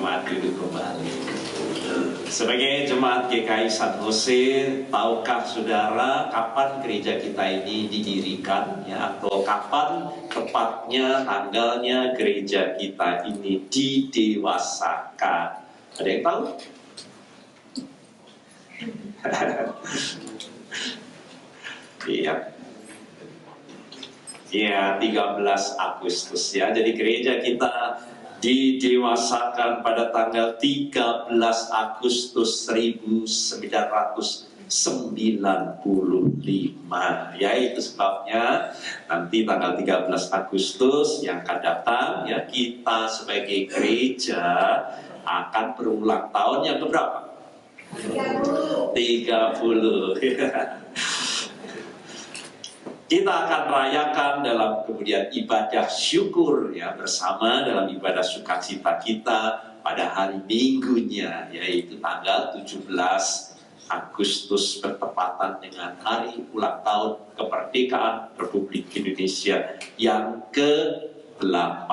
Jemaat duduk kembali. Sebagai jemaat GKI San Jose, tahukah saudara kapan gereja kita ini didirikan, ya, atau kapan tepatnya tanggalnya gereja kita ini didewasakan? Ada yang tahu? Iya. Ya, 13 Agustus ya. Jadi gereja kita didewasakan pada tanggal 13 Agustus 1995. Ya, itu sebabnya nanti tanggal 13 Agustus yang akan datang ya, kita sebagai gereja akan berulang tahun yang keberapa? 30. Kita akan rayakan dalam kemudian ibadah syukur ya, bersama dalam ibadah sukacita kita pada hari Minggunya, yaitu tanggal 17 Agustus bertepatan dengan hari ulang tahun kemerdekaan Republik Indonesia yang ke-80.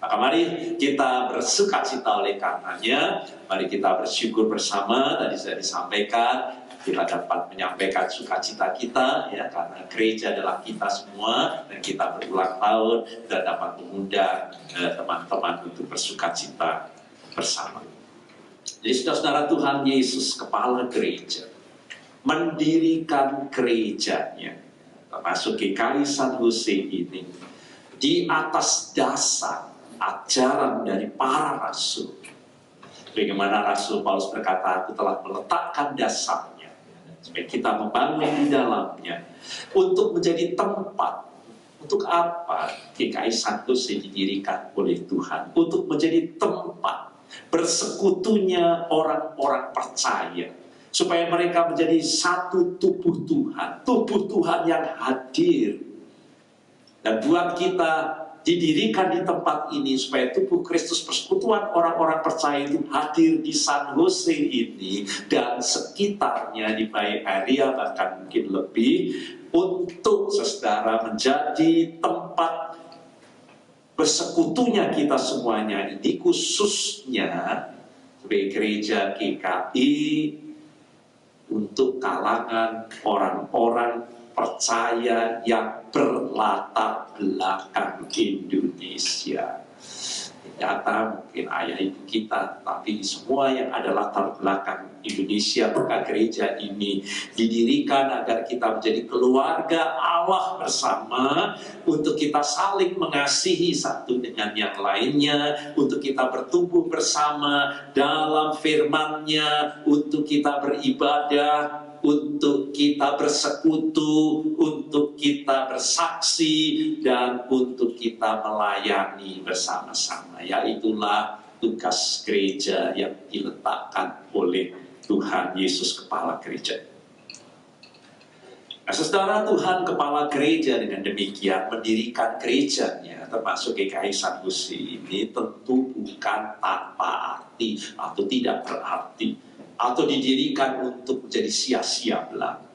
Maka mari kita bersukacita oleh karenanya, mari kita bersyukur bersama. Tadi sudah disampaikan, kita dapat menyampaikan sukacita kita ya, karena gereja adalah kita semua dan kita berulang tahun dan dapat mengundang teman-teman untuk bersukacita bersama. Jadi saudara-saudara, Tuhan Yesus kepala gereja mendirikan gerejanya, termasuk GKI San Jose ini, di atas dasar ajaran dari para rasul. Bagaimana Rasul Paulus berkata, aku telah meletakkan dasarnya supaya kita membangun di dalamnya untuk menjadi tempat. Untuk apa GKI San Jose didirikan oleh Tuhan? Untuk menjadi tempat bersekutunya orang-orang percaya, supaya mereka menjadi satu tubuh Tuhan yang hadir. Dan buat kita didirikan di tempat ini supaya tubuh Kristus, persekutuan orang-orang percaya itu hadir di San Jose ini dan sekitarnya, di Bay Area bahkan mungkin lebih, untuk saudara menjadi tempat bersekutunya kita semuanya ini, khususnya sebagai gereja GKI untuk kalangan orang-orang percaya yang berlatar belakang Indonesia. Ternyata mungkin ayah ibu kita, tapi semua yang ada latar belakang Indonesia, maka gereja ini didirikan agar kita menjadi keluarga Allah bersama, untuk kita saling mengasihi satu dengan yang lainnya, untuk kita bertumbuh bersama dalam firman-Nya, untuk kita beribadah, untuk kita bersekutu, untuk kita bersaksi, dan untuk kita melayani bersama-sama. Ya, itulah tugas gereja yang diletakkan oleh Tuhan Yesus kepala gereja. Nah, saudara, Tuhan kepala gereja dengan demikian mendirikan gerejanya, termasuk GKI San Jose ini, tentu bukan tanpa arti atau tidak berarti, atau didirikan untuk menjadi sia-sia belaka.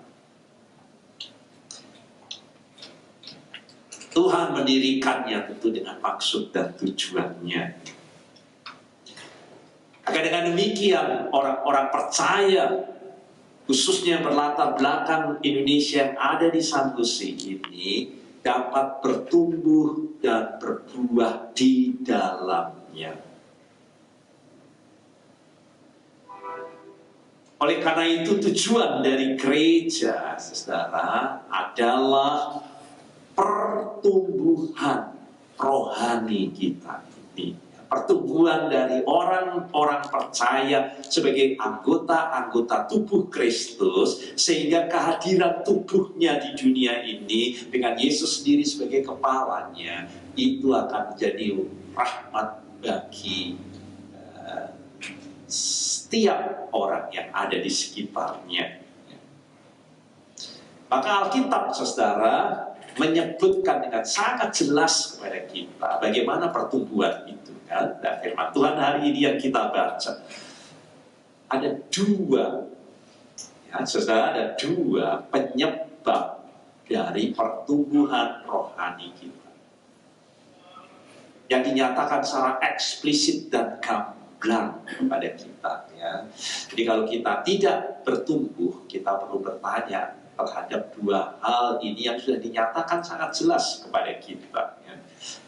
Tuhan mendirikannya tentu dengan maksud dan tujuannya. Agar dengan demikian orang-orang percaya, khususnya berlatar belakang Indonesia yang ada di San Jose ini, dapat bertumbuh dan berbuah di dalamnya. Oleh karena itu, tujuan dari gereja, saudara, adalah pertumbuhan rohani kita ini. Pertumbuhan dari orang-orang percaya sebagai anggota-anggota tubuh Kristus, sehingga kehadiran tubuhnya di dunia ini dengan Yesus sendiri sebagai kepalanya, itu akan menjadi rahmat bagi setiap orang yang ada di sekitarnya. Maka Alkitab, saudara, menyebutkan dengan sangat jelas kepada kita bagaimana pertumbuhan itu. Dan firman Tuhan hari ini yang kita baca, ada dua, ya, saudara, ada dua penyebab dari pertumbuhan rohani kita. yang dinyatakan secara eksplisit dan gamblang kepada kita, ya. Jadi kalau kita tidak bertumbuh, kita perlu bertanya terhadap dua hal ini yang sudah dinyatakan sangat jelas kepada kita, ya.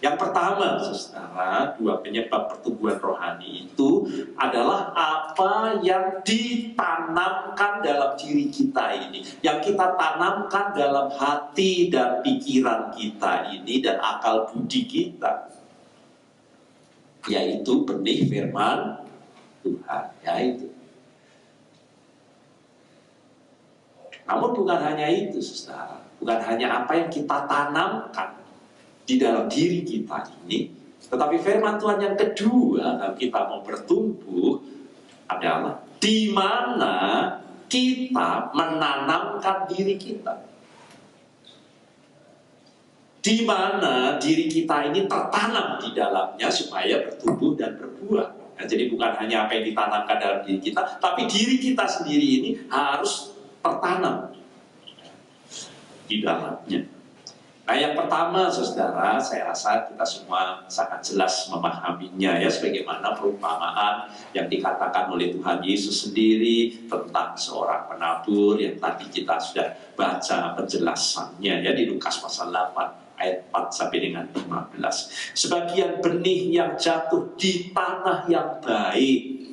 Yang pertama, saudara, dua penyebab pertumbuhan rohani itu adalah apa yang ditanamkan dalam diri kita ini, yang kita tanamkan dalam hati dan pikiran kita ini dan akal budi kita, yaitu benih firman Tuhan, yaitu. Namun bukan hanya itu, saudara. Bukan hanya apa yang kita tanamkan di dalam diri kita ini, tetapi firman Tuhan yang kedua, kalau kita mau bertumbuh, adalah di mana kita menanamkan diri kita. Di mana diri kita ini tertanam di dalamnya supaya bertumbuh dan berbuah. Nah, jadi bukan hanya apa yang ditanamkan dalam diri kita, tapi diri kita sendiri ini harus tertanam di dalamnya. Nah, yang pertama, saudara, saya rasa kita semua sangat jelas memahaminya, ya, sebagaimana perumpamaan yang dikatakan oleh Tuhan Yesus sendiri tentang seorang penabur yang tadi kita sudah baca penjelasannya, ya, di Lukas pasal 8 ayat 4 sampai dengan 15. Sebagian benih yang jatuh di tanah yang baik.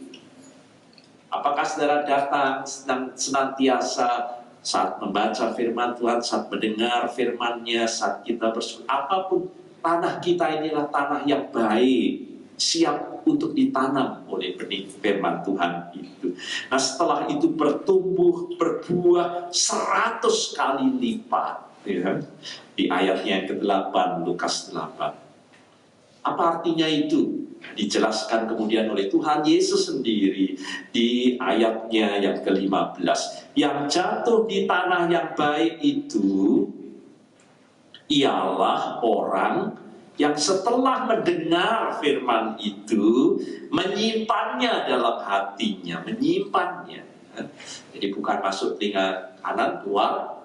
Apakah saudara datang senantiasa saat membaca firman Tuhan, saat mendengar firman-Nya, saat kita bersyukur, apapun, tanah kita inilah tanah yang baik, siap untuk ditanam oleh benih firman Tuhan itu. Nah, setelah itu bertumbuh, berbuah 100 kali lipat, ya, di ayatnya yang ke-8, Lukas 8. Apa artinya itu? Dijelaskan kemudian oleh Tuhan Yesus sendiri di ayatnya yang ke-15. Yang jatuh di tanah yang baik itu ialah orang yang setelah mendengar firman itu menyimpannya dalam hatinya, menyimpannya. Jadi bukan masuk telinga kanan keluar,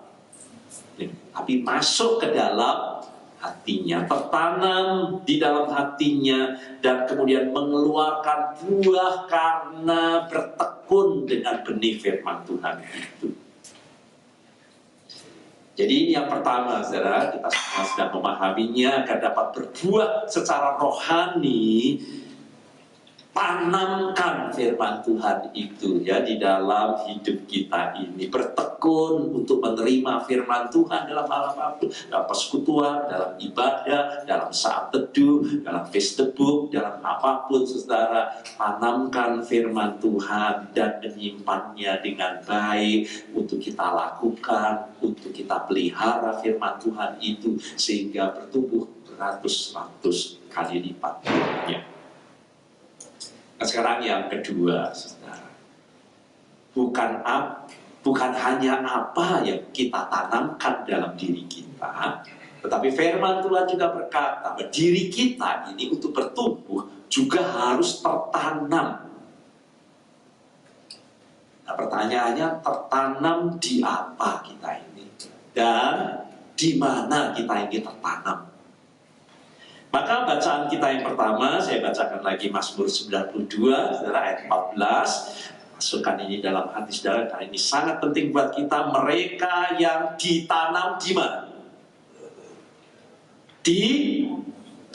tapi masuk ke dalam hatinya, tertanam di dalam hatinya, dan kemudian mengeluarkan buah karena bertekun dengan benih firman Tuhan itu. Jadi ini yang pertama, saudara, kita semua sudah memahaminya. Agar dapat berbuah secara rohani, tanamkan firman Tuhan itu, ya, di dalam hidup kita ini. Bertekun untuk menerima firman Tuhan dalam hal apapun, dalam persekutuan, dalam ibadah, dalam saat teduh, dalam Facebook, dalam apapun, saudara. Tanamkan firman Tuhan dan menyimpannya dengan baik untuk kita lakukan, untuk kita pelihara firman Tuhan itu sehingga bertumbuh beratus-ratus kali lipatnya. Nah, sekarang yang kedua, saudara, bukan hanya apa yang kita tanamkan dalam diri kita, tetapi firman Tuhan juga berkata bahwa diri kita ini untuk bertumbuh juga harus tertanam. Nah, pertanyaannya, tertanam di apa kita ini, dan di mana kita ini tertanam? Maka bacaan kita yang pertama, saya bacakan lagi Mazmur 92, saudara, ayat 14. Masukkan ini dalam hati saudara, karena ini sangat penting buat kita. Mereka yang ditanam di mana? Di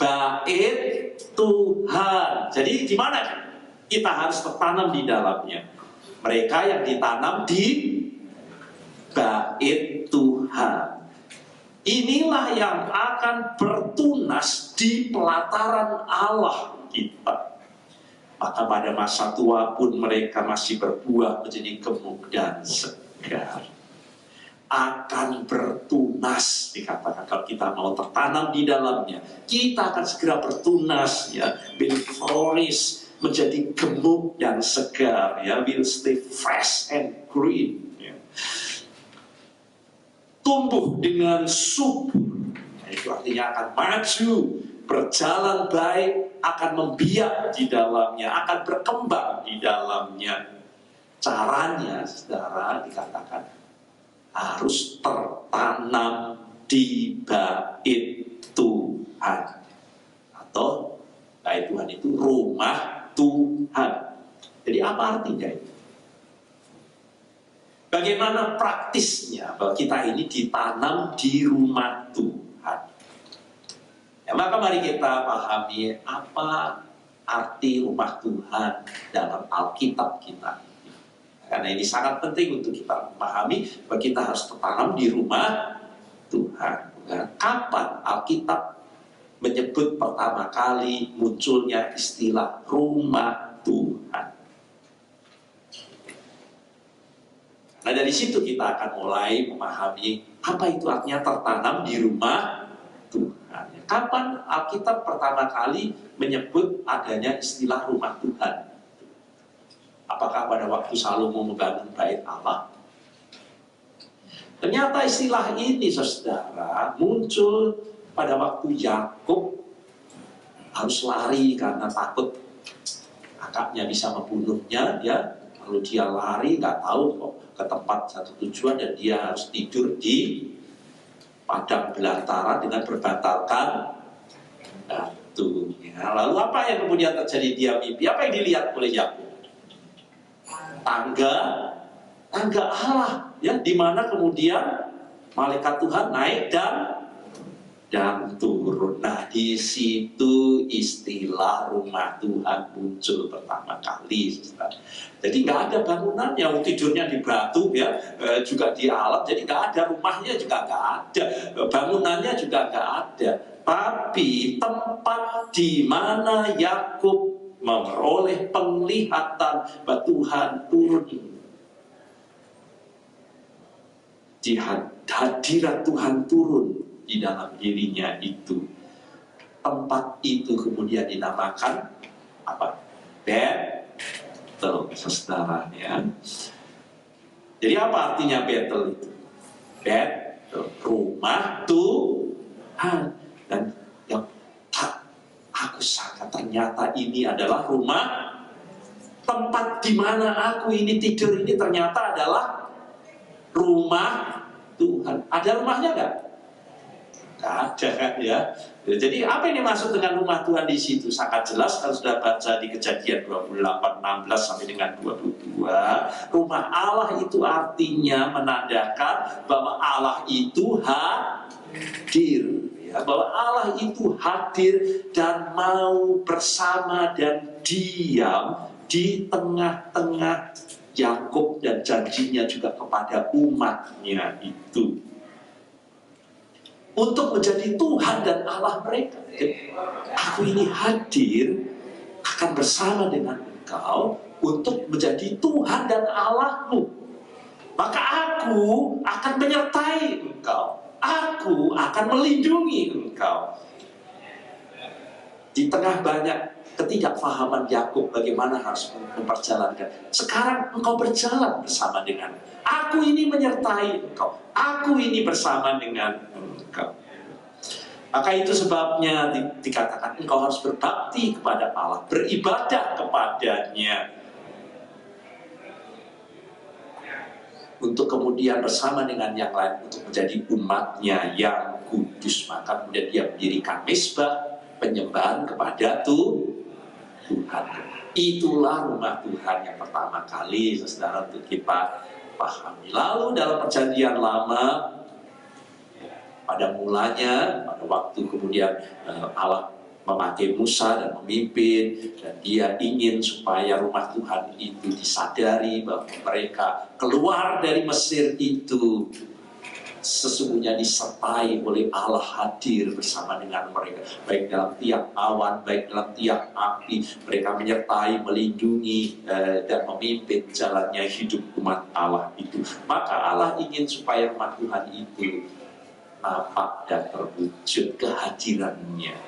bait Tuhan. Jadi di mana kita harus tertanam di dalamnya? Mereka yang ditanam di bait Tuhan. Inilah yang akan bertunas di pelataran Allah kita. Maka pada masa tua pun mereka masih berbuah menjadi gemuk dan segar. Akan bertunas, dikatakan kalau kita mau tertanam di dalamnya, kita akan segera bertunas, ya, will flourish, menjadi gemuk dan segar, ya, will stay fresh and green, ya. Tumbuh dengan subur, itu artinya akan maju, berjalan baik, akan membiak di dalamnya, akan berkembang di dalamnya. Caranya, saudara, dikatakan harus tertanam di bait Tuhan, atau menyertai Tuhan itu rumah Tuhan. Jadi apa artinya itu? Bagaimana praktisnya bahwa kita ini ditanam di rumah Tuhan? Ya, maka mari kita pahami apa arti rumah Tuhan dalam Alkitab kita. Karena ini sangat penting untuk kita memahami bahwa kita harus tertanam di rumah Tuhan. Kapan Alkitab menyebut pertama kali munculnya istilah rumah Tuhan? Nah, dari situ kita akan mulai memahami apa itu artinya tertanam di rumah Tuhan. Kapan Alkitab pertama kali menyebut adanya istilah rumah Tuhan? Apakah pada waktu Salomo membangun bait Allah? Ternyata istilah ini, saudara, muncul pada waktu Yakub harus lari karena takut kakaknya bisa membunuhnya, ya. Lalu dia lari, nggak tahu kok ke tempat satu tujuan, dan dia harus tidur di padang belantara dengan berbantalkan batu. Ya, lalu apa yang kemudian terjadi? Dia mimpi. Apa yang dilihat oleh Yakub? Tangga Allah, ya, di mana kemudian malaikat Tuhan naik dan turun. Nah, di situ istilah rumah Tuhan muncul pertama kali. Jadi nggak ada bangunannya, tidurnya di batu, ya, juga di alam. Jadi nggak ada, rumahnya juga nggak ada, bangunannya juga nggak ada. Tapi tempat di mana Yakub memperoleh penglihatan bahwa Tuhan turun, di hadirat Tuhan turun di dalam dirinya itu. Tempat itu kemudian dinamakan apa? Betel, saudara, ya. Jadi apa artinya Betel itu? Betel, rumah Tuhan. Dan yang aku sangka ternyata ini adalah rumah, tempat di mana aku ini tidur ini ternyata adalah rumah Tuhan. Ada rumahnya nggak? Nggak ada, kan, ya. Jadi apa yang dimaksud dengan rumah Tuhan di situ? Sangat jelas kalau sudah baca di Kejadian 28, 16 sampai dengan 22. Rumah Allah itu artinya menandakan bahwa Allah itu hadir, ya, bahwa Allah itu hadir dan mau bersama dan diam di tengah-tengah Yakub, dan janjinya juga kepada umatnya itu untuk menjadi Tuhan dan Allah mereka. Aku ini hadir akan bersama dengan engkau untuk menjadi Tuhan dan Allahmu. Maka aku akan menyertai engkau. Aku akan melindungi engkau. Di tengah banyak ketidakfahaman Yakub bagaimana harus memperjalankan, sekarang engkau berjalan bersama dengan aku, ini menyertai engkau, aku ini bersama dengan engkau. Maka itu sebabnya dikatakan engkau harus berbakti kepada Allah, beribadah kepadanya, untuk kemudian bersama dengan yang lain untuk menjadi umatnya yang kudus. Maka kemudian dia mendirikan mezbah penyembahan kepada Tuhan. Itulah rumah Tuhan yang pertama kali, saudara, untuk kita pahami. Lalu dalam Perjanjian Lama, pada mulanya, pada waktu kemudian Allah memakai Musa dan memimpin, dan dia ingin supaya rumah Tuhan itu disadari bahwa mereka keluar dari Mesir itu sesungguhnya disertai oleh Allah, hadir bersama dengan mereka, baik dalam tiap awan, baik dalam tiap api. Mereka menyertai, melindungi, dan memimpin jalannya hidup umat Allah itu. Maka Allah ingin supaya umat Tuhan itu nampak dan terwujud kehadirannya.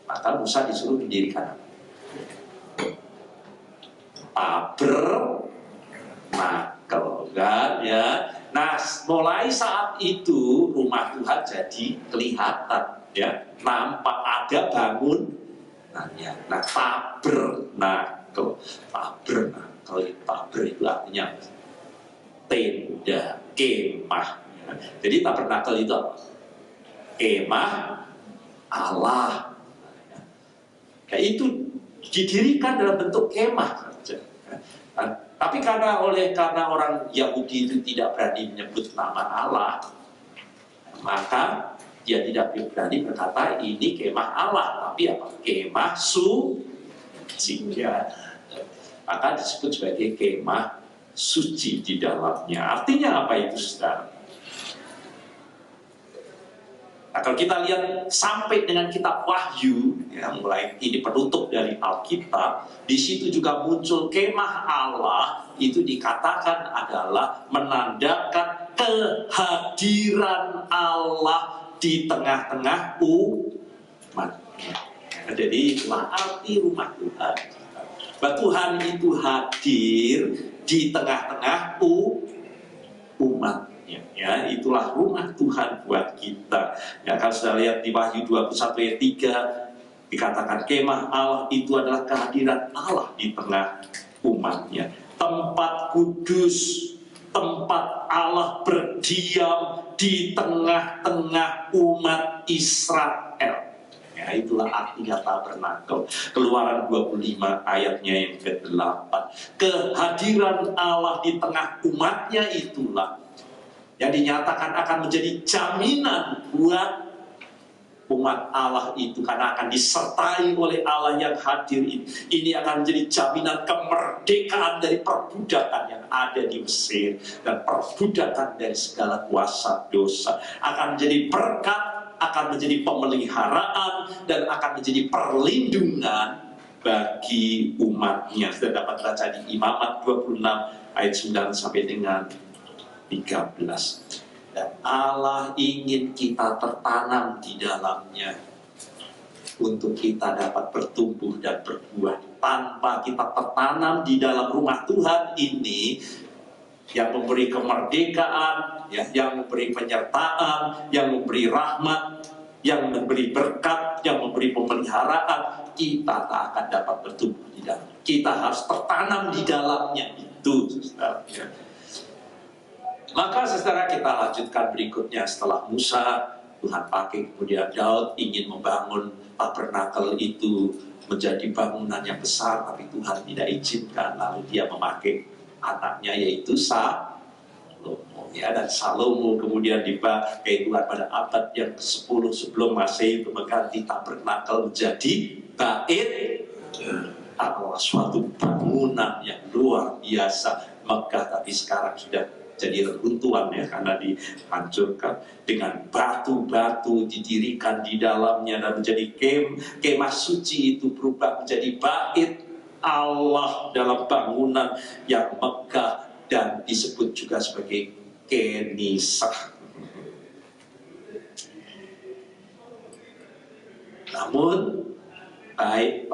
Maka Musa disuruh mendirikan tabernakel, kan, ya. Nah, mulai saat itu rumah Tuhan jadi kelihatan, ya, nampak, ada bangunannya. Nah, tabernakel itu artinya tenda, kemah. Jadi tabernakel itu apa? Kemah Allah. Ya, itu didirikan dalam bentuk kemah saja. Tapi karena orang Yahudi itu tidak berani menyebut nama Allah, maka dia tidak berani berkata ini kemah Allah, tapi apa? Kemah suci. Ya. Maka disebut sebagai kemah suci di dalamnya. Artinya apa itu, saudara? Nah, kalau kita lihat sampai dengan kitab Wahyu, ya, mulai ini penutup dari Alkitab, di situ juga muncul kemah Allah, itu dikatakan adalah menandakan kehadiran Allah di tengah-tengah umatnya. Jadi itulah arti rumah Tuhan. Bahwa Tuhan itu hadir di tengah-tengah umat. Ya, itulah rumah Tuhan buat kita. Ya, kalau sudah lihat di Wahyu 21 ayat 3 dikatakan kemah Allah itu adalah kehadiran Allah di tengah umatnya. Tempat kudus, tempat Allah berdiam di tengah-tengah umat Israel. Ya, itulah artinya tabernakel. Keluaran 25 ayatnya yang ke-8. Kehadiran Allah di tengah umatnya itulah yang dinyatakan akan menjadi jaminan buat umat Allah itu, karena akan disertai oleh Allah yang hadir ini. Ini akan menjadi jaminan kemerdekaan dari perbudakan yang ada di Mesir dan perbudakan dari segala kuasa dosa. Akan menjadi berkat, akan menjadi pemeliharaan, dan akan menjadi perlindungan bagi umatnya. Sudah dapat baca di Imamat 26 ayat 9 sampai dengan 13. Dan Allah ingin kita tertanam di dalamnya untuk kita dapat bertumbuh dan berbuah. Tanpa kita tertanam di dalam rumah Tuhan ini yang memberi kemerdekaan, ya, yang memberi penyertaan, yang memberi rahmat, yang memberi berkat, yang memberi pemeliharaan, kita tak akan dapat bertumbuh di dalam. Kita harus tertanam di dalamnya itu, saudara. Maka saudara, kita lanjutkan berikutnya. Setelah Musa, Tuhan pakai kemudian Daud ingin membangun tabernakel itu menjadi bangunan yang besar, tapi Tuhan tidak izinkan. Lalu dia memakai anaknya, yaitu Salomo. Ya, dan Salomo kemudian dipakai Tuhan pada abad yang ke-10 sebelum Masehi untuk mengganti tabernakel menjadi bait Allah, suatu bangunan yang luar biasa megah, tapi sekarang sudah jadi reruntuhan, ya, karena dihancurkan. Dengan batu-batu didirikan di dalamnya dan menjadi kemah suci itu berubah menjadi bait Allah dalam bangunan yang megah dan disebut juga sebagai kenisah. Namun baik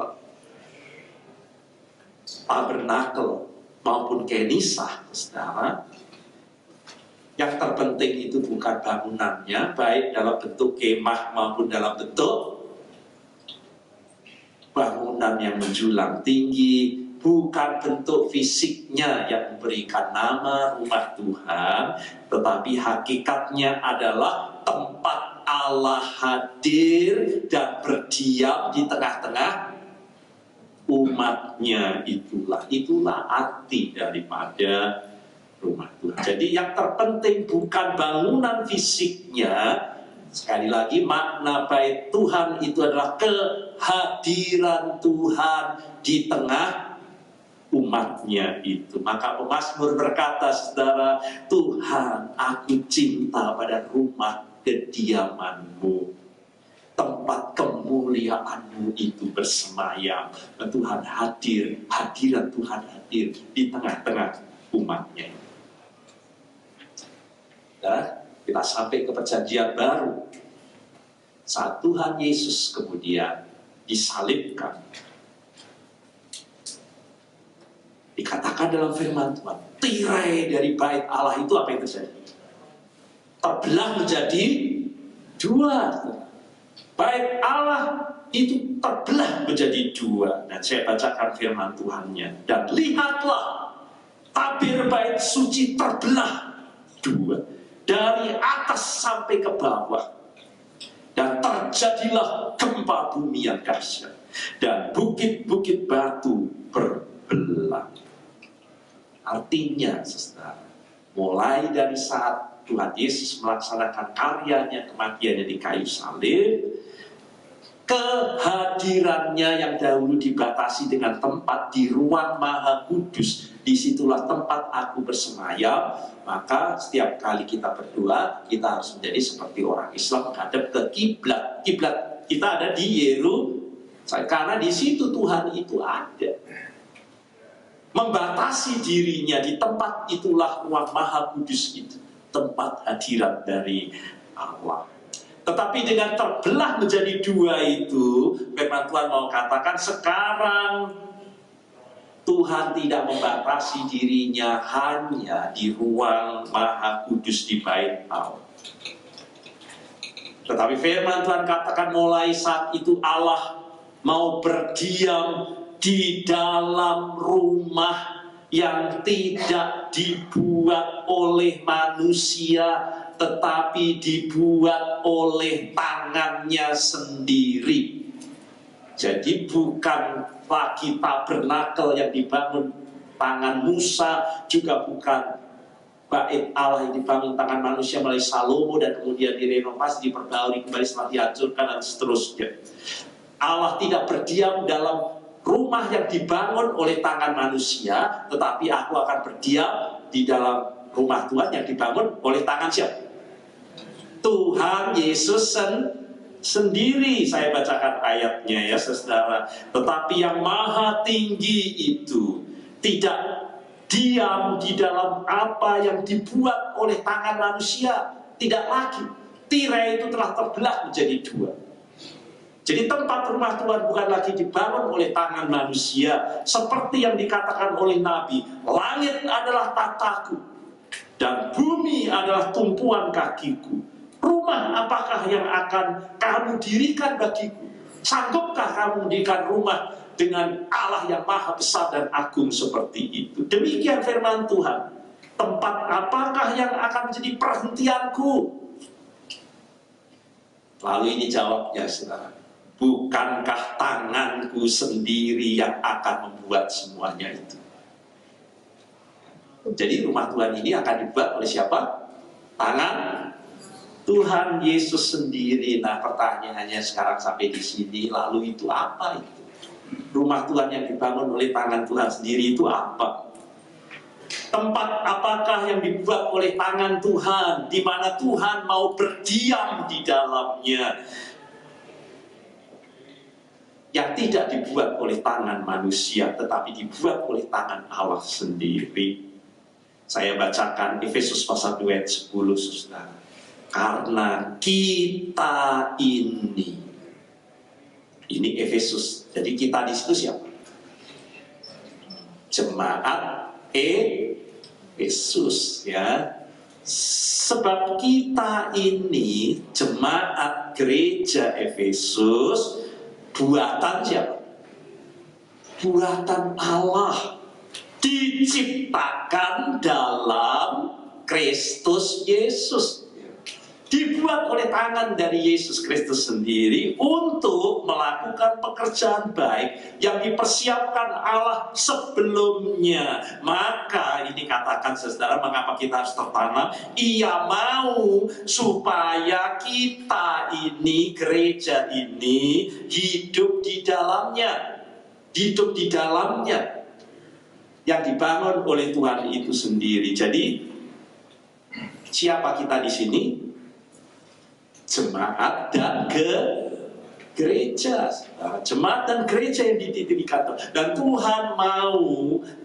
tabernakel maupun kenisah, saudara, yang terpenting itu bukan bangunannya, baik dalam bentuk kemah maupun dalam bentuk bangunan yang menjulang tinggi, bukan bentuk fisiknya yang memberikan nama rumah Tuhan, tetapi hakikatnya adalah tempat Allah hadir dan berdiam di tengah-tengah umatnya. Itulah arti daripada rumah Tuhan. Jadi yang terpenting bukan bangunan fisiknya. Sekali lagi, makna bait Tuhan itu adalah kehadiran Tuhan di tengah umatnya itu. Maka pemazmur berkata, saudara, Tuhan, aku cinta pada rumah kediaman-Mu, tempat kemuliaan-Mu itu bersemayam. Dan Tuhan hadir, hadirat Tuhan hadir di tengah-tengah umatnya. Dan kita sampai ke perjanjian baru. Saat Tuhan Yesus kemudian disalibkan, dikatakan dalam firman Tuhan, tirai dari bait Allah itu apa yang terjadi? Terbelah menjadi dua. Bait Allah itu terbelah menjadi dua. Dan saya bacakan firman Tuhannya. Dan lihatlah, tabir bait suci terbelah dua, dari atas sampai ke bawah. Dan terjadilah gempa bumi yang dahsyat. dan bukit-bukit batu berbelah. Artinya, saudara, mulai dari saat Tuhan Yesus melaksanakan karyanya, kematiannya di kayu salib, kehadirannya yang dahulu dibatasi dengan tempat di ruang Maha Kudus, disitulah tempat aku bersemayam. Maka setiap kali kita berdoa, kita harus menjadi seperti orang Islam menghadap ke kiblat. Kiblat kita ada di Yerusalem, karena di situ Tuhan itu ada. Membatasi dirinya di tempat itulah ruang Maha Kudus itu, tempat hadirat dari Allah. Tetapi dengan terbelah menjadi dua itu, firman Tuhan mau katakan sekarang Tuhan tidak membatasi dirinya hanya di ruang Maha Kudus di bait Allah. Tetapi firman Tuhan katakan mulai saat itu Allah mau berdiam di dalam rumah yang tidak dibuat oleh manusia, tetapi dibuat oleh tangannya sendiri. Jadi bukan lagi tabernakel yang dibangun tangan Musa, juga bukan bait Allah yang dibangun tangan manusia melalui Salomo dan kemudian direnovasi, diperbarui kembali setelah dihancurkan dan seterusnya. Allah tidak berdiam dalam rumah yang dibangun oleh tangan manusia, tetapi aku akan berdiam di dalam rumah Tuhan yang dibangun oleh tangan siapa? Tuhan Yesus sendiri. Saya bacakan ayatnya ya saudara. Tetapi yang maha tinggi itu tidak diam di dalam apa yang dibuat oleh tangan manusia. Tidak lagi. Tirai itu telah terbelah menjadi dua. Jadi tempat rumah Tuhan bukan lagi dibangun oleh tangan manusia, seperti yang dikatakan oleh Nabi, langit adalah tataku dan bumi adalah tumpuan kakiku. Rumah apakah yang akan kamu dirikan bagiku? Sanggupkah kamu mendirikan rumah dengan Allah yang maha besar dan agung seperti itu? Demikian firman Tuhan. Tempat apakah yang akan menjadi perhentianku? Lalu ini jawabnya, saudara. Bukankah tanganku sendiri yang akan membuat semuanya itu? Jadi rumah Tuhan ini akan dibuat oleh siapa? Tangan Tuhan Yesus sendiri. Nah, pertanyaannya sekarang sampai di sini, lalu itu apa itu? Rumah Tuhan yang dibangun oleh tangan Tuhan sendiri itu apa? Tempat apakah yang dibuat oleh tangan Tuhan, di mana Tuhan mau berdiam di dalamnya, yang tidak dibuat oleh tangan manusia, tetapi dibuat oleh tangan Allah sendiri. Saya bacakan Efesus pasal 2 ayat 10, saudara. Karena kita ini Efesus. Jadi kita di situ siapa? Jemaat Efesus, ya. Sebab kita ini jemaat gereja Efesus, buatan siapa? Buatan Allah, diciptakan dalam Kristus Yesus, dibuat oleh tangan dari Yesus Kristus sendiri untuk melakukan pekerjaan baik yang dipersiapkan Allah sebelumnya. Maka ini katakan saudara, mengapa kita harus tertanam? Ia mau supaya kita ini, gereja ini, hidup di dalamnya. Hidup di dalamnya, yang dibangun oleh Tuhan itu sendiri. Jadi siapa kita di sini? Jemaat dan gereja. Jemaat dan gereja yang dititipkan. Dan Tuhan mau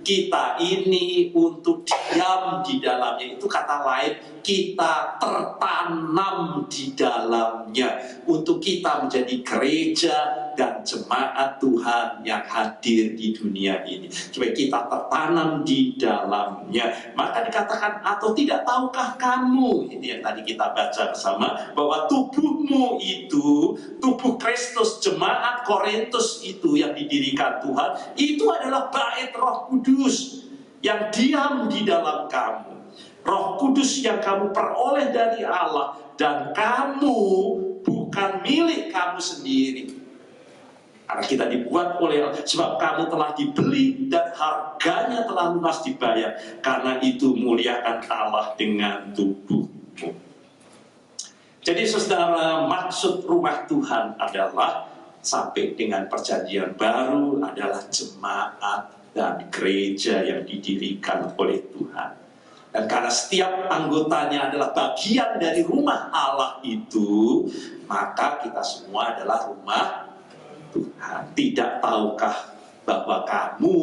kita ini untuk diam di dalamnya. Itu kata lain, kita tertanam di dalamnya, untuk kita menjadi gereja dan jemaat Tuhan yang hadir di dunia ini, supaya kita tertanam di dalamnya. Maka dikatakan, atau tidak tahukah kamu, ini yang tadi kita baca bersama, bahwa tubuhmu itu, tubuh Kristus, jemaat Korintus itu yang didirikan Tuhan, itu adalah bait Roh Kudus yang diam di dalam kamu. Roh Kudus yang kamu peroleh dari Allah, dan kamu bukan milik kamu sendiri. Karena kita dibuat oleh Allah, sebab kamu telah dibeli dan harganya telah lunas dibayar. Karena itu muliakan Allah dengan tubuhmu. Jadi saudara, maksud rumah Tuhan adalah sampai dengan perjanjian baru adalah jemaat dan gereja yang didirikan oleh Tuhan. Dan karena setiap anggotanya adalah bagian dari rumah Allah itu, maka kita semua adalah rumah Tuhan. Tidak tahukah bahwa kamu,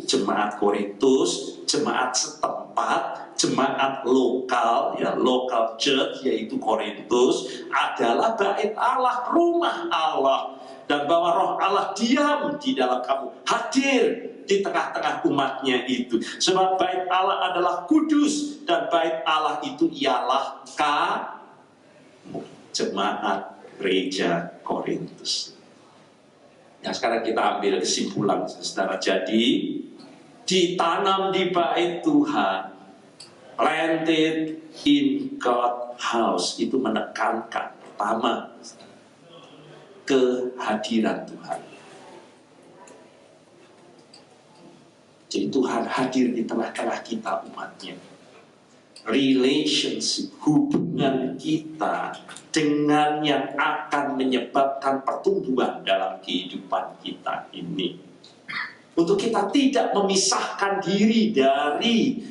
jemaat Korintus, jemaat setempat, jemaat lokal, ya, local church, yaitu Korintus, adalah bait Allah, rumah Allah. Dan bahwa roh Allah diam di dalam kamu, hadir di tengah-tengah umatnya itu. Sebab bait Allah adalah kudus, dan bait Allah itu ialah kamu, jemaat gereja Korintus. Nah, sekarang kita ambil kesimpulan, saudara. Jadi, ditanam di bait Tuhan, planted in God's house, itu menekankan pertama kehadiran Tuhan. Jadi Tuhan hadir di tengah-tengah kita, umatnya. Relationship, hubungan kita dengan yang akan menyebabkan pertumbuhan dalam kehidupan kita ini. Untuk kita tidak memisahkan diri dari,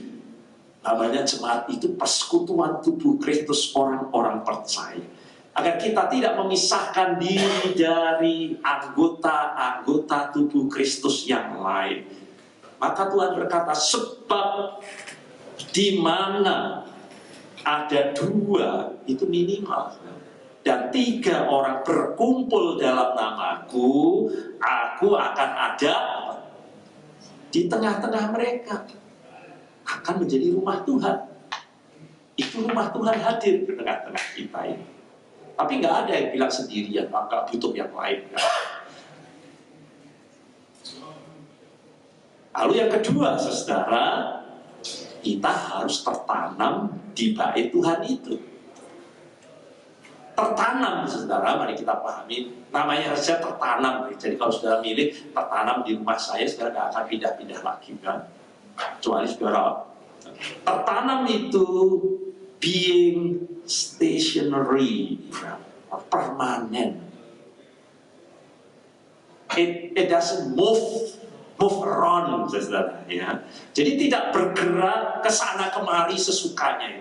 namanya jemaat itu persekutuan tubuh Kristus orang-orang percaya. Agar kita tidak memisahkan diri dari anggota-anggota tubuh Kristus yang lain. Maka Tuhan berkata, sebab di mana ada 2 itu minimal, dan 3 orang berkumpul dalam namaku, aku akan ada di tengah-tengah mereka. Akan menjadi rumah Tuhan. Itu rumah Tuhan hadir di tengah-tengah kita ini. Tapi nggak ada yang bilang sendirian, nggak butuh yang lain. Lalu yang kedua, saudara, kita harus tertanam di bait Tuhan itu. Tertanam, saudara, mari kita pahami. Namanya saja tertanam. Jadi kalau saudara milih tertanam di rumah saya, saudara nggak akan pindah-pindah lagi, kan? Kecuali saudara tertanam itu being stationary, permanen. It doesn't move around, saudara, ya. Jadi tidak bergerak ke sana kemari sesukanya.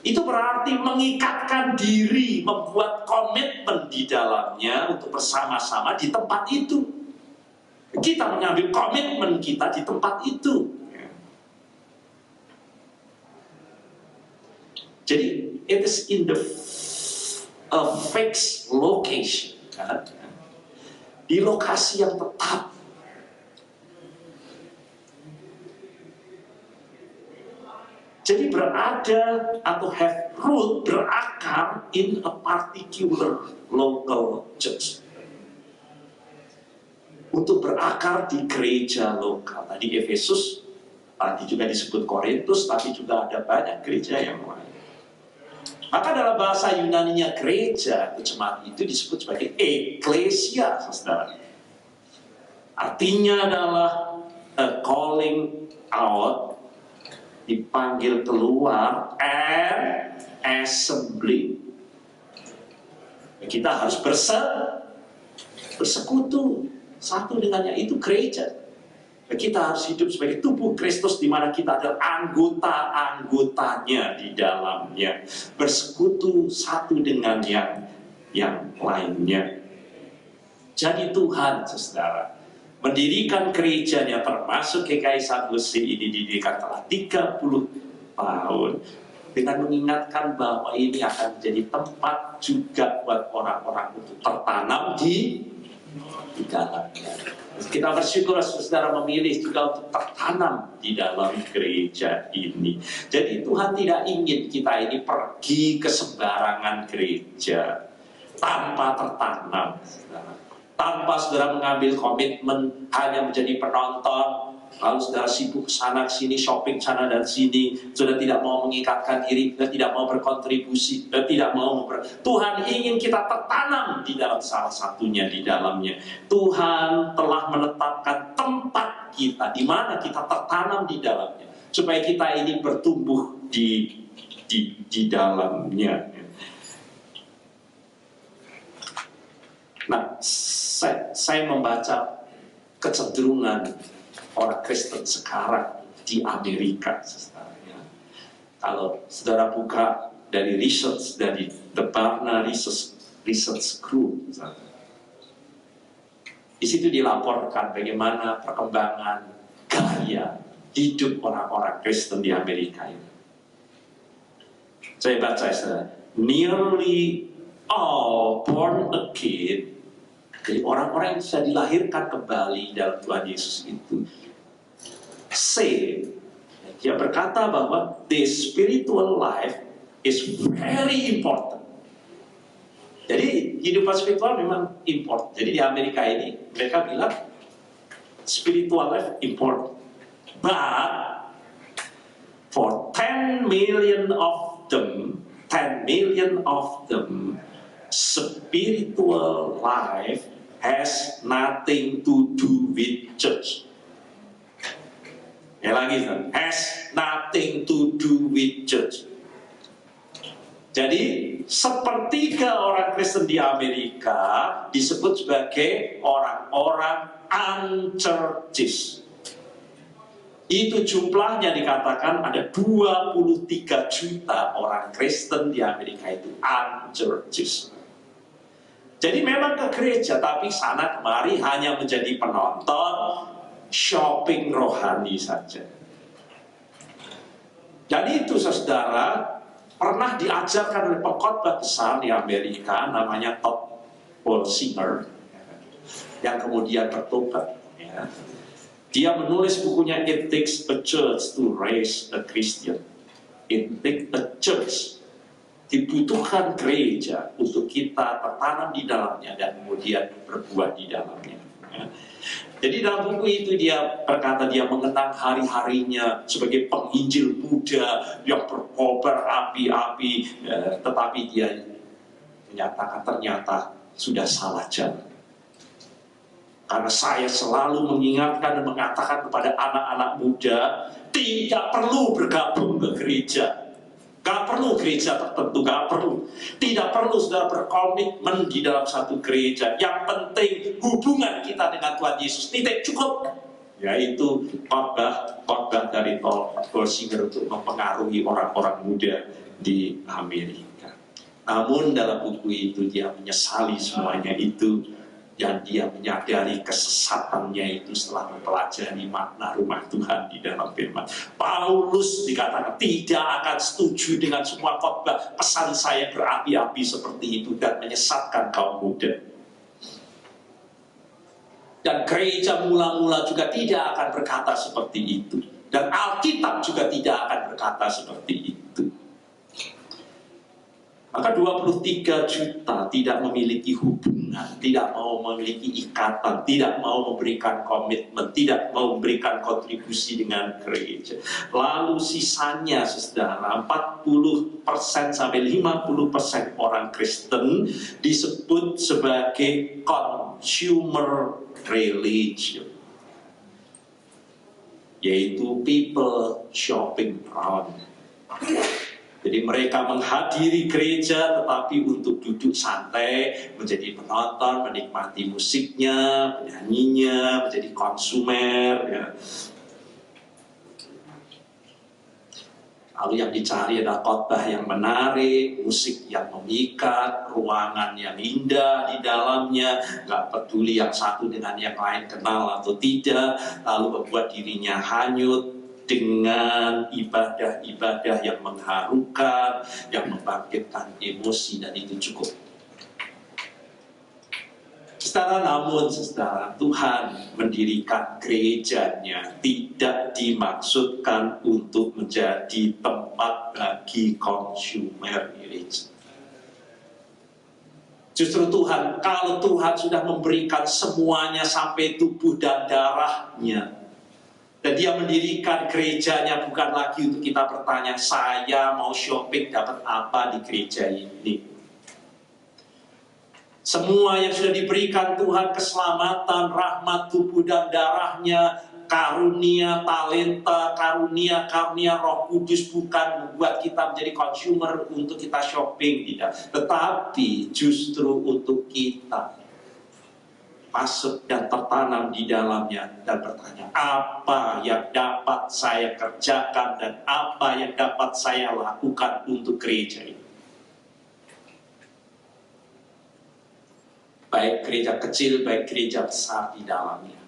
Itu berarti mengikatkan diri, membuat komitmen di dalamnya untuk bersama-sama di tempat itu. Kita mengambil komitmen kita di tempat itu. Jadi it is in the fixed location, kan? Di lokasi yang tetap. Jadi berada atau have root, berakar in a particular local church. Untuk berakar di gereja lokal. Tadi Efesus, tadi juga disebut Korintus, tapi juga ada banyak gereja yang lain. Maka dalam bahasa Yunaninya gereja, jemaat itu disebut sebagai eklesia, saudara. Artinya adalah a calling out, dipanggil keluar, and assembly. Kita harus bersekutu satu dengannya, itu gereja. Kita harus hidup sebagai tubuh Kristus, di mana kita adalah anggota-anggotanya di dalamnya, bersekutu satu dengan yang lainnya. Jadi Tuhan, saudara, mendirikan gerejanya, termasuk GKI Sanggeusi ini didirikan telah 30 tahun, dengan mengingatkan bahwa ini akan menjadi tempat juga buat orang-orang untuk tertanam di dalamnya. Kita bersyukur saudara memilih juga untuk tertanam di dalam gereja ini. Jadi Tuhan tidak ingin kita ini pergi ke sembarangan gereja tanpa tertanam, saudara. Tanpa saudara mengambil komitmen hanya menjadi penonton, lalu saudara sibuk sana sini, shopping sana dan sini, saudara tidak mau mengikatkan diri, saudara tidak mau berkontribusi, saudara tidak mau Tuhan ingin kita tertanam di dalam salah satunya di dalamnya. Tuhan telah menetapkan tempat kita di mana kita tertanam di dalamnya, supaya kita ini bertumbuh di dalamnya. Nah, saya membaca kecenderungan orang Kristen sekarang di Amerika, saudara. Kalau saudara buka dari research dari The Barna Research Group, saudara, di situ dilaporkan bagaimana perkembangan gaya hidup orang-orang Kristen di Amerika ini. Saya baca, saudara, nearly all born again. Jadi orang-orang yang sudah dilahirkan kembali dalam Tuhan Yesus itu say, dia berkata bahwa the spiritual life is very important. Jadi kehidupan spiritual memang important. Jadi di Amerika ini mereka bilang spiritual life important. But for 10 million of them, spiritual life has nothing to do with church. Ya lagi, has nothing to do with church. Jadi sepertiga orang Kristen di Amerika disebut sebagai orang-orang unchurches. Itu jumlahnya dikatakan ada 23 juta orang Kristen di Amerika itu unchurches. Jadi memang ke gereja, tapi sana kemari hanya menjadi penonton, shopping rohani saja. Jadi itu, saudara, pernah diajarkan oleh pengkhotbah besar di Amerika, namanya Todd Bolsinger, yang kemudian bertobat. Ya. Dia menulis bukunya It Takes a Church to Raise a Christian. It takes a church. Dibutuhkan gereja untuk kita tertanam di dalamnya dan kemudian berbuah di dalamnya. Ya. Jadi dalam buku itu dia berkata dia mengenang hari-harinya sebagai penginjil muda yang berkobar api-api, tetapi dia menyatakan ternyata sudah salah jalan. Karena saya selalu mengingatkan dan mengatakan kepada anak-anak muda, tidak perlu bergabung ke gereja. Gak perlu gereja tertentu, gak perlu. Tidak perlu saudara berkomitmen di dalam satu gereja. Yang penting hubungan kita dengan Tuhan Yesus. Titik, cukup. Yaitu khotbah dari Todd Bolsinger untuk mempengaruhi orang-orang muda di Amerika. Namun dalam buku itu dia menyesali semuanya itu. Dan dia menyadari kesesatannya itu setelah mempelajari makna rumah Tuhan di dalam firman. Paulus dikatakan tidak akan setuju dengan semua khotbah pesan saya berapi-api seperti itu dan menyesatkan kaum muda. Dan gereja mula-mula juga tidak akan berkata seperti itu. Dan Alkitab juga tidak akan berkata seperti itu. Maka 23 juta tidak memiliki hubungan, tidak mau memiliki ikatan, tidak mau memberikan komitmen, tidak mau memberikan kontribusi dengan gereja. Lalu sisanya, saudara, 40% sampai 50% orang Kristen disebut sebagai consumer religion, yaitu people shopping around. Jadi mereka menghadiri gereja tetapi untuk duduk santai, menjadi penonton, menikmati musiknya, penyanyinya, menjadi konsumer. Ya. Lalu yang dicari adalah khotbah yang menarik, musik yang memikat, ruangan yang indah di dalamnya, nggak peduli yang satu dengan yang lain kenal atau tidak, lalu membuat dirinya hanyut dengan ibadah-ibadah yang mengharukan, yang membangkitkan emosi, dan itu cukup. Saudara, namun saudara, Tuhan mendirikan gerejanya tidak dimaksudkan untuk menjadi tempat bagi consumer religion. Justru Tuhan, kalau Tuhan sudah memberikan semuanya sampai tubuh dan darahnya, Dan dia mendirikan gerejanya bukan lagi untuk kita bertanya, saya mau shopping dapat apa di gereja ini. Semua yang sudah diberikan Tuhan, keselamatan, rahmat, tubuh dan darahnya, karunia, talenta, karunia Roh Kudus bukan membuat kita menjadi consumer untuk kita shopping, tidak. Tetapi justru untuk kita masuk dan tertanam di dalamnya dan bertanya, apa yang dapat saya kerjakan dan apa yang dapat saya lakukan untuk gereja ini. Baik gereja kecil, baik gereja besar di dalamnya.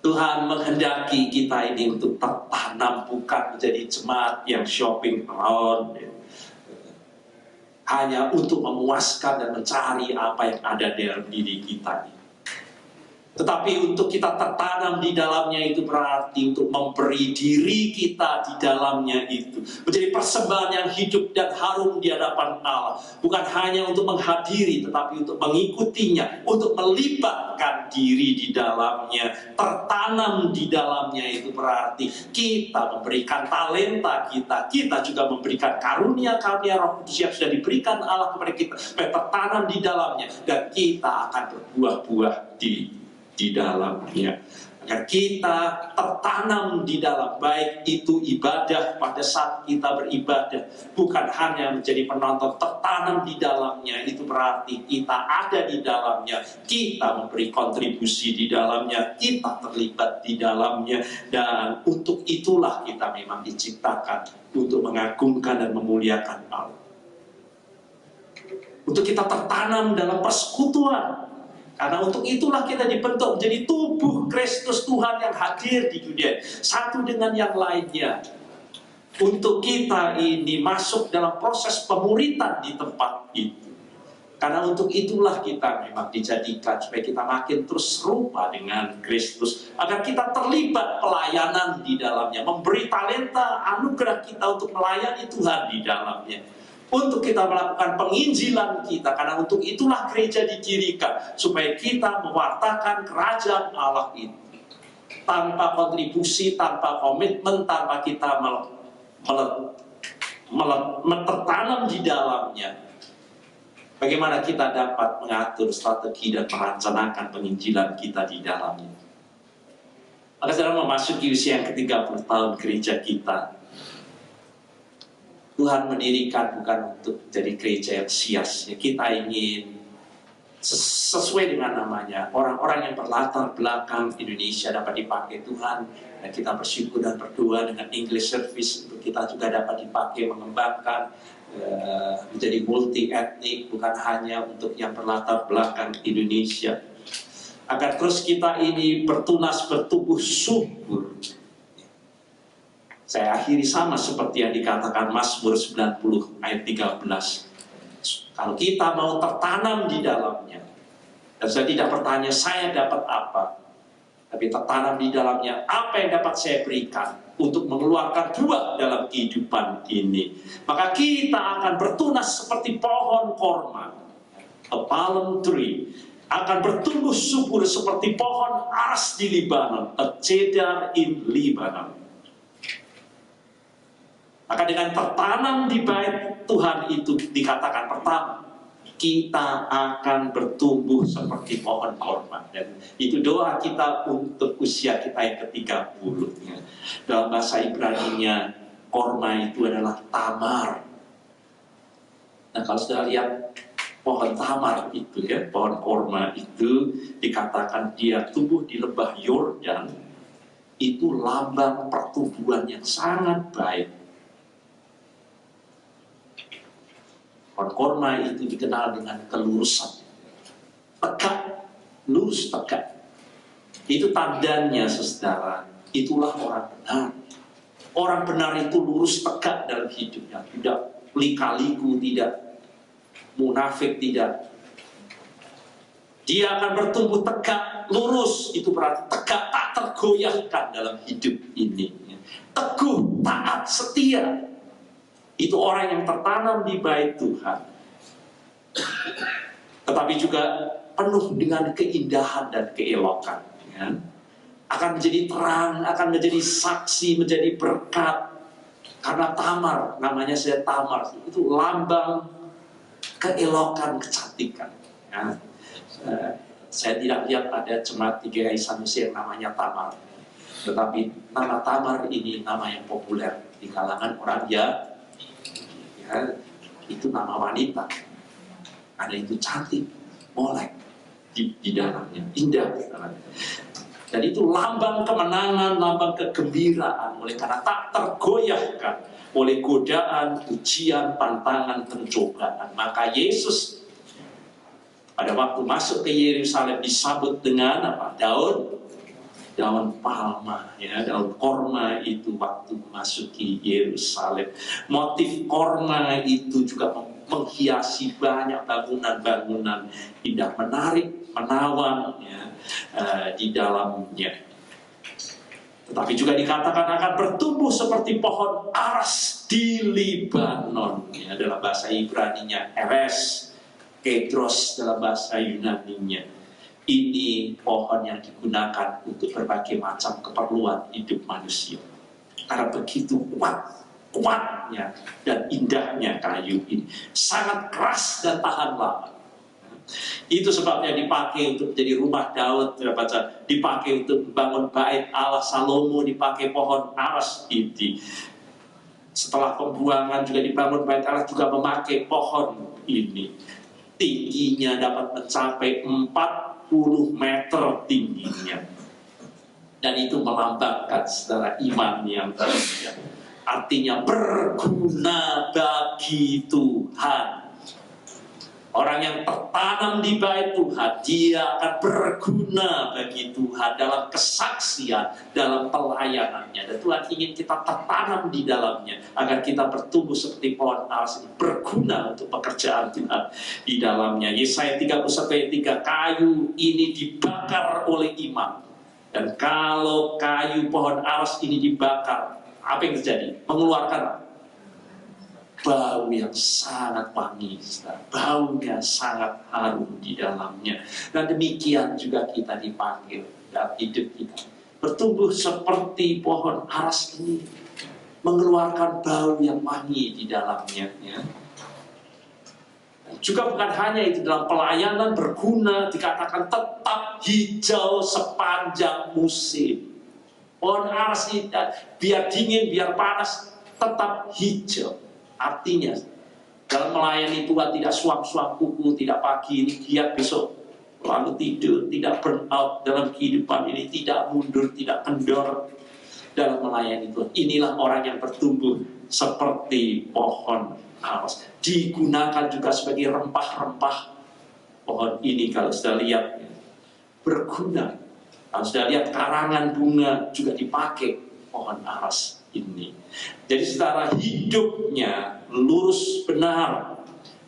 Tuhan menghendaki kita ini untuk tertanam, bukan menjadi jemaat yang shopping around, hanya untuk memuaskan dan mencari apa yang ada dalam diri kita. Tetapi untuk kita tertanam di dalamnya itu berarti untuk memberi diri kita di dalamnya itu menjadi persembahan yang hidup dan harum di hadapan Allah. Bukan hanya untuk menghadiri, tetapi untuk mengikutinya, untuk melibatkan diri di dalamnya. Tertanam di dalamnya itu berarti kita memberikan talenta kita, kita juga memberikan karunia-karunia Roh Kudus yang sudah diberikan Allah kepada kita, supaya tertanam di dalamnya dan kita akan berbuah-buah di dalamnya, agar kita tertanam di dalam, baik itu ibadah pada saat kita beribadah, bukan hanya menjadi penonton, tertanam di dalamnya itu berarti kita ada di dalamnya, kita memberi kontribusi di dalamnya, kita terlibat di dalamnya, dan untuk itulah kita memang diciptakan untuk mengagungkan dan memuliakan Allah. Untuk kita tertanam dalam persekutuan. Karena untuk itulah kita dibentuk menjadi tubuh Kristus Tuhan yang hadir di dunia, satu dengan yang lainnya. Untuk kita ini masuk dalam proses pemuritan di tempat itu. Karena untuk itulah kita memang dijadikan supaya kita makin terus serupa dengan Kristus, agar kita terlibat pelayanan di dalamnya, memberi talenta anugerah kita untuk melayani Tuhan di dalamnya. Untuk kita melakukan penginjilan kita, karena untuk itulah gereja didirikan, supaya kita mewartakan kerajaan Allah itu. Tanpa kontribusi, tanpa komitmen, tanpa kita tertanam di dalamnya, bagaimana kita dapat mengatur strategi dan merencanakan penginjilan kita di dalamnya. Maka saudara memasuki usia yang ke-30 tahun gereja kita, Tuhan mendirikan bukan untuk jadi gereja yang sia-sia. Kita ingin sesuai dengan namanya, orang-orang yang berlatar belakang Indonesia dapat dipakai Tuhan. Dan kita bersyukur dan berdoa dengan English Service untuk kita juga dapat dipakai mengembangkan menjadi multi etnik, bukan hanya untuk yang berlatar belakang Indonesia. Agar terus kita ini bertunas, bertumbuh subur. Saya akhiri sama seperti yang dikatakan Mazmur 90 ayat 13. Kalau kita mau tertanam di dalamnya, dan saya tidak bertanya saya dapat apa, tapi tertanam di dalamnya, apa yang dapat saya berikan untuk mengeluarkan buah dalam kehidupan ini, maka kita akan bertunas seperti pohon korma, a palm tree, akan bertumbuh subur seperti pohon aras di Libanon, a cedar in Lebanon. Maka dengan tertanam di bait Tuhan itu dikatakan pertama, kita akan bertumbuh seperti pohon korma. Dan itu doa kita untuk usia kita yang ke-30. Dalam bahasa Ibrani-nya, korma itu adalah tamar. Nah kalau sudah lihat pohon tamar itu ya, pohon korma itu dikatakan dia tumbuh di lembah Yordan, itu lambang pertumbuhan yang sangat baik. Pohon korma itu dikenal dengan kelurusan, tegak, lurus tegak. Itu tandanya, saudara, itulah orang benar. Orang benar itu lurus tegak dalam hidupnya, tidak lika-liku, tidak munafik, tidak. Dia akan bertumbuh tegak, lurus, itu berarti tegak, tak tergoyahkan dalam hidup ini. Teguh, taat, setia. Itu orang yang tertanam di bait Tuhan. Tetapi juga penuh dengan keindahan dan keelokan. ya, akan menjadi terang, akan menjadi saksi, menjadi berkat. Karena tamar, namanya saya tamar, itu lambang keelokan, kecantikan. Ya. Saya tidak lihat ada jemaat di GKI Sanusi yang namanya Tamar. Tetapi nama Tamar ini nama yang populer di kalangan orang ya, itu nama wanita. Karena itu cantik, molek di dalamnya, indah. Dan itu lambang kemenangan, lambang kegembiraan. Oleh karena tak tergoyahkan oleh godaan, ujian, tantangan, pencobaan. Maka Yesus pada waktu masuk ke Yerusalem disambut dengan apa? Daun palma, ya, daun korma itu waktu memasuki Yerusalem. Motif korma itu juga menghiasi banyak bangunan-bangunan indah, menarik, menawan, ya, di dalamnya. Tetapi juga dikatakan akan bertumbuh seperti pohon aras di Libanon, ya, dalam bahasa Ibrani-nya Eres, Kedros dalam bahasa Yunani-nya. Ini pohon yang digunakan untuk berbagai macam keperluan hidup manusia. Karena begitu kuatnya dan indahnya kayu ini, sangat keras dan tahan lama. Itu sebabnya dipakai untuk menjadi rumah Daud, dipakai untuk membangun bait Allah. Salomo dipakai pohon aras ini. Setelah pembuangan juga dibangun bait Allah, juga memakai pohon ini. Tingginya dapat mencapai 40 meter tingginya. Dan itu melambangkan secara iman yang tinggi. Artinya berguna bagi Tuhan. Orang yang tertanam di bait Tuhan, dia akan berguna bagi Tuhan dalam kesaksian, dalam pelayanannya. Dan Tuhan ingin kita tertanam di dalamnya, agar kita bertumbuh seperti pohon aras ini, berguna untuk pekerjaan Tuhan di dalamnya. Yesaya 31:3, kayu ini dibakar oleh iman. Dan kalau kayu pohon aras ini dibakar, apa yang terjadi? Mengeluarkan bau yang sangat wangi, baunya sangat harum di dalamnya. Dan demikian juga kita dipanggil dalam hidup kita, bertumbuh seperti pohon aras ini, mengeluarkan bau yang wangi di dalamnya, ya. Juga bukan hanya itu, dalam pelayanan berguna, dikatakan tetap hijau sepanjang musim. Pohon aras ini biar dingin, biar panas, tetap hijau. Artinya dalam melayani Tuhan tidak suam-suam kuku, tidak pagi ini giat besok lalu tidur, tidak burn out dalam kehidupan ini, tidak mundur, tidak kendor dalam melayani Tuhan. Inilah orang yang bertumbuh seperti pohon aras. Digunakan juga sebagai rempah-rempah. Pohon ini kalau sudah lihat berguna. Kalau sudah lihat karangan bunga juga dipakai pohon aras ini. Jadi secara hidupnya lurus, benar,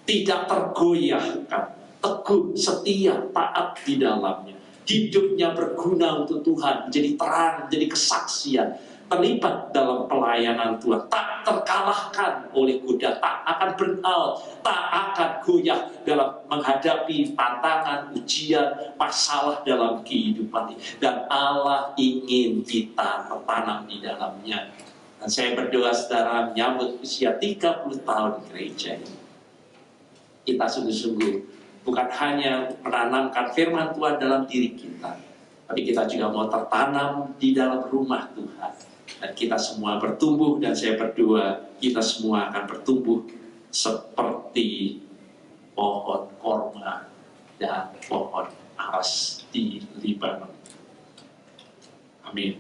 tidak tergoyahkan, teguh, setia, taat di dalamnya. Hidupnya berguna untuk Tuhan, menjadi terang, menjadi kesaksian, terlibat dalam pelayanan Tuhan, tak terkalahkan oleh godaan, tak akan burn out, tak akan goyah dalam menghadapi tantangan, ujian, masalah dalam kehidupan ini. Dan Allah ingin kita tertanam di dalamnya. Dan saya berdoa saudara menyambut usia 30 tahun gereja ini, kita sungguh-sungguh bukan hanya menanamkan firman Tuhan dalam diri kita, tapi kita juga mau tertanam di dalam rumah Tuhan. Dan kita semua bertumbuh, dan saya berdoa kita semua akan bertumbuh seperti pohon korma dan pohon aras di Libanon. Amin.